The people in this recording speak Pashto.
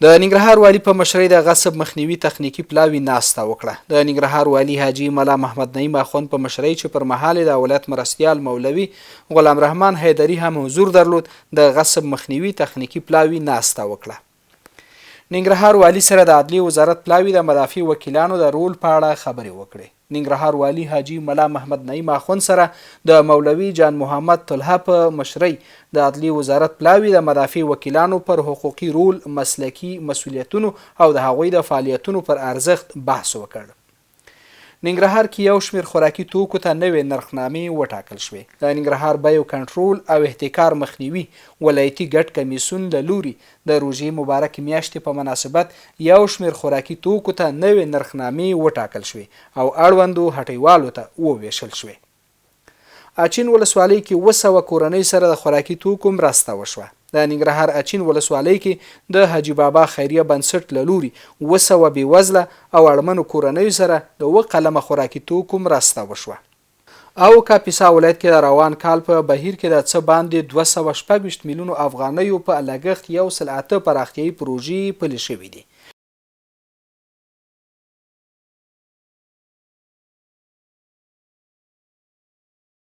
د ننګرهار والي په مشرۍ د غصب مخنیوي تخنیکی پلاوي ناسته وکړه. د ننګرهار والي حاجي ملا محمد نعیم اخوند په مشرۍ چې پر مهال د ولایت مرستیال مولوي غلام رحمان حیدري هم حضور درلود د غصب مخنیوي تخنیکی پلاوي ناسته وکړه. ننګرهار والي سره د عدلیې وزارت پلاوي د مدافع وکیلانو د رول په اړه خبرې وکړې. ننګرهار والي حاجي ملا محمد نعیم اخوند سره د مولوي جان محمد طلحه په مشرۍ د عدلیې وزارت پلاوي د مدافع وکیلانو پر حقوقي رول، مسلکي مسؤلیتونو او د هغوی د فعالیتونو پر ارزښت بحث وکړ. ننګرهار کې یو شمېر خوراکي توکو ته نوې نرخنامې وټاکل شوې. د ننګرهار بیو کنټرول او احتکار مخنیوي ولایتي ګډ کمیسیون له لوري د روژې مبارک میاشتې په مناسبت یو شمېر خوراکي توکو ته نوې نرخنامې وټاکل شوې او اړوندو هټیوالو ته وویشل شوې. اچین ولسوالۍ کې 200 کورنۍ سره د خوراکي توکو مرسته وشوه. د ننګرهار اچین ولسوالۍ کې د حاجي بابا خیریه بنسټ له لوري 200 بېوزله او اړمنو کورنیو سره د 1 قلمه خوراکي توکو مرسته وشوه. او کاپیسا ولایت کې د روان کال په بهیر کې د څه باندې 216 میلیونو افغانیو په لګښت 108 پراختیایي پروژې پلي شوې دي.